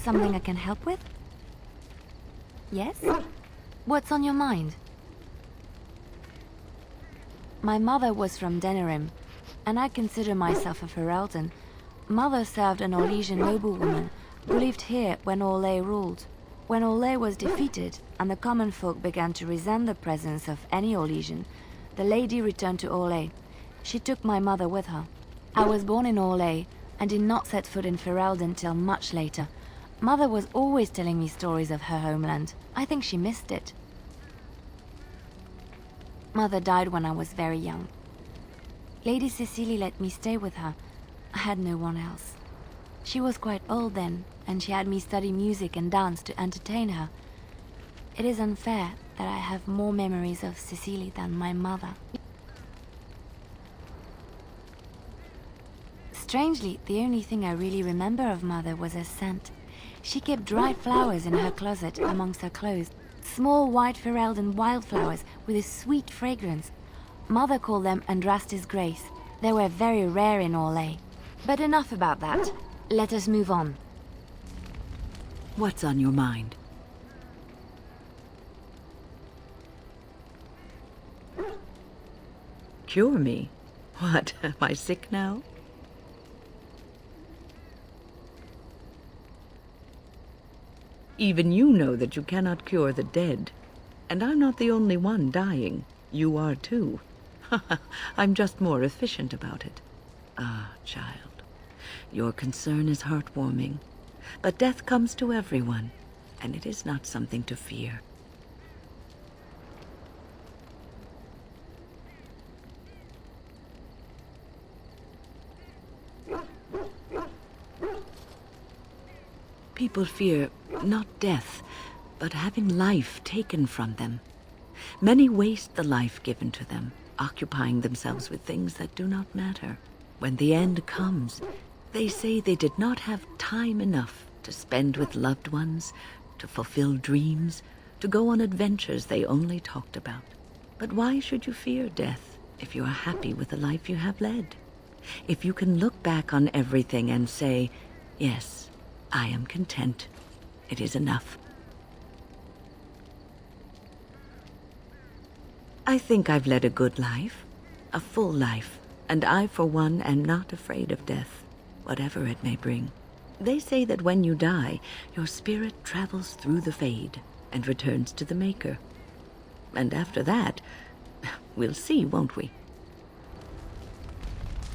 Something I can help with? Yes? What's on your mind? My mother was from Denerim, and I consider myself a Ferelden. Mother served an Orlesian noblewoman who lived here when Orlais ruled. When Orlais was defeated and the common folk began to resent the presence of any Orlesian, the lady returned to Orlais. She took my mother with her. I was born in Orlais and did not set foot in Ferelden till much later. Mother was always telling me stories of her homeland. I think she missed it. Mother died when I was very young. Lady Cecily let me stay with her. I had no one else. She was quite old then, and she had me study music and dance to entertain her. It is unfair that I have more memories of Cecily than my mother. Strangely, the only thing I really remember of Mother was her scent. She kept dried flowers in her closet amongst her clothes. Small white Ferelden wildflowers with a sweet fragrance. Mother called them Andraste's Grace. They were very rare in Orlais. But enough about that. Let us move on. What's on your mind? Cure me? What, am I sick now? Even you know that you cannot cure the dead. And I'm not the only one dying. You are too. I'm just more efficient about it. Ah, child, your concern is heartwarming. But death comes to everyone, and it is not something to fear. People fear not death, but having life taken from them. Many waste the life given to them, occupying themselves with things that do not matter. When the end comes, they say they did not have time enough to spend with loved ones, to fulfill dreams, to go on adventures they only talked about. But why should you fear death if you are happy with the life you have led? If you can look back on everything and say, yes, I am content. It is enough. I think I've led a good life, a full life, and I, for one, am not afraid of death, whatever it may bring. They say that when you die, your spirit travels through the Fade and returns to the Maker. And after that, we'll see, won't we?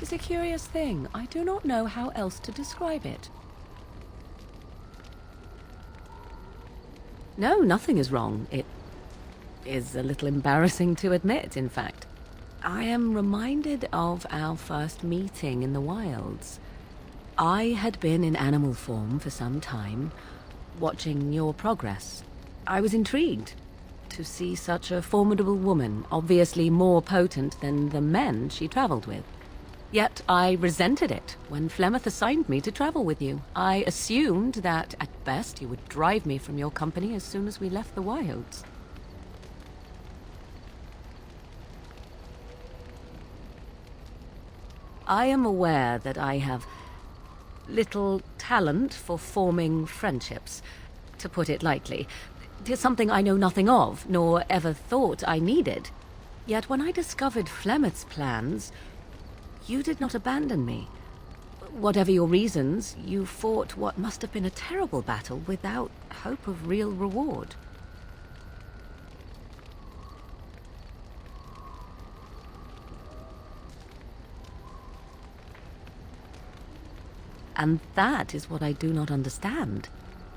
It's a curious thing. I do not know how else to describe it. No, nothing is wrong. It is a little embarrassing to admit, in fact. I am reminded of our first meeting in the wilds. I had been in animal form for some time, watching your progress. I was intrigued to see such a formidable woman, obviously more potent than the men she traveled with. Yet I resented it when Flemeth assigned me to travel with you. I assumed that, at best, you would drive me from your company as soon as we left the wilds. I am aware that I have little talent for forming friendships, to put it lightly. It is something I know nothing of, nor ever thought I needed. Yet when I discovered Flemeth's plans, you did not abandon me. Whatever your reasons, you fought what must have been a terrible battle without hope of real reward. And that is what I do not understand.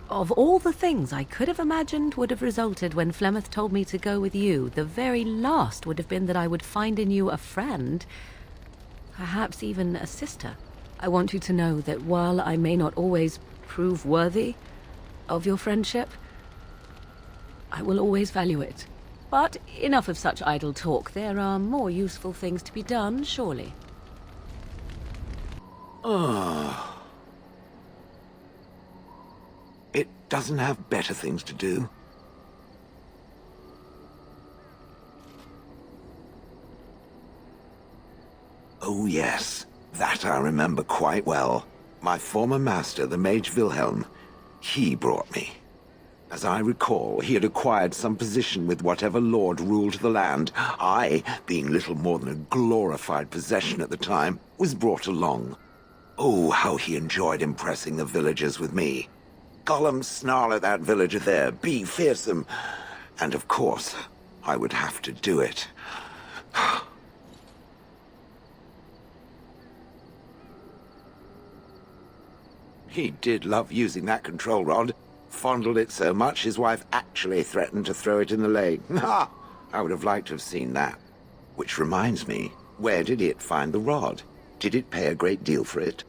Of all the things I could have imagined would have resulted when Flemeth told me to go with you, the very last would have been that I would find in you a friend, perhaps even a sister. I want you to know that while I may not always prove worthy of your friendship, I will always value it. But enough of such idle talk. There are more useful things to be done, surely. It doesn't have better things to do. Oh yes, that I remember quite well. My former master, the Mage Wilhelm, He brought me. As I recall, he had acquired some position with whatever lord ruled the land. I, being little more than a glorified possession at the time, was brought along. Oh, how he enjoyed impressing the villagers with me. Gollum, snarl at that villager there, be fearsome. And of course, I would have to do it. He did love using that control rod. Fondled it so much, his wife actually threatened to throw it in the lake. Ha! I would have liked to have seen that. Which reminds me, where did it find the rod? Did it pay a great deal for it?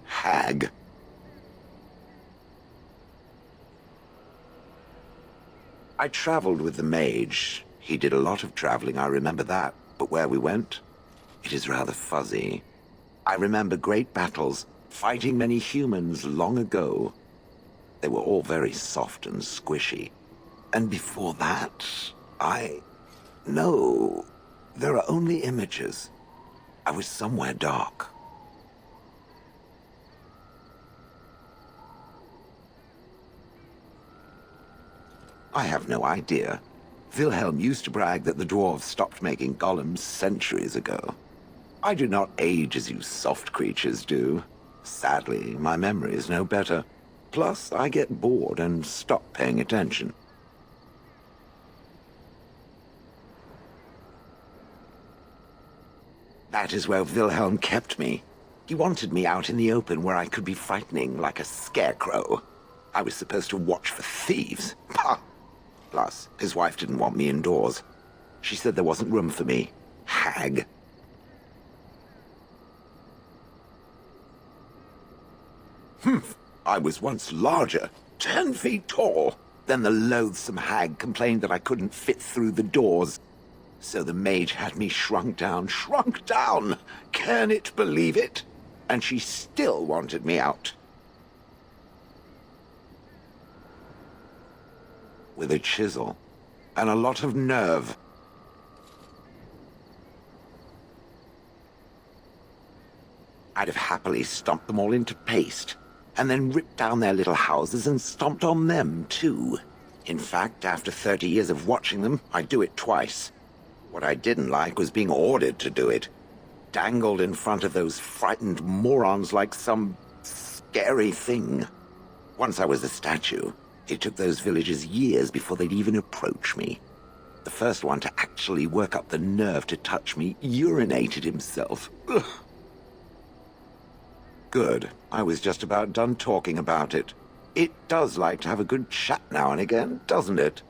Hag. I traveled with the mage. He did a lot of traveling, I remember that. But where we went, it is rather fuzzy. I remember great battles, fighting many humans long ago. They were all very soft and squishy. And before that, No, there are only images. I was somewhere dark. I have no idea. Wilhelm used to brag that the dwarves stopped making golems centuries ago. I do not age as you soft creatures do. Sadly, my memory is no better. Plus, I get bored and stop paying attention. That is where Wilhelm kept me. He wanted me out in the open where I could be frightening like a scarecrow. I was supposed to watch for thieves. Pah! Plus, his wife didn't want me indoors. She said there wasn't room for me. Hag. Humph! I was once larger, 10 feet tall. Then the loathsome hag complained that I couldn't fit through the doors. So the mage had me shrunk down. Can it believe it? And she still wanted me out. With a chisel and a lot of nerve. I'd have happily stomped them all into paste, and then ripped down their little houses and stomped on them, too. In fact, after 30 years of watching them, I'd do it twice. What I didn't like was being ordered to do it. Dangled in front of those frightened morons like some scary thing. Once I was a statue, it took those villagers years before they'd even approach me. The first one to actually work up the nerve to touch me urinated himself. Ugh. Good. I was just about done talking about it. It does like to have a good chat now and again, doesn't it?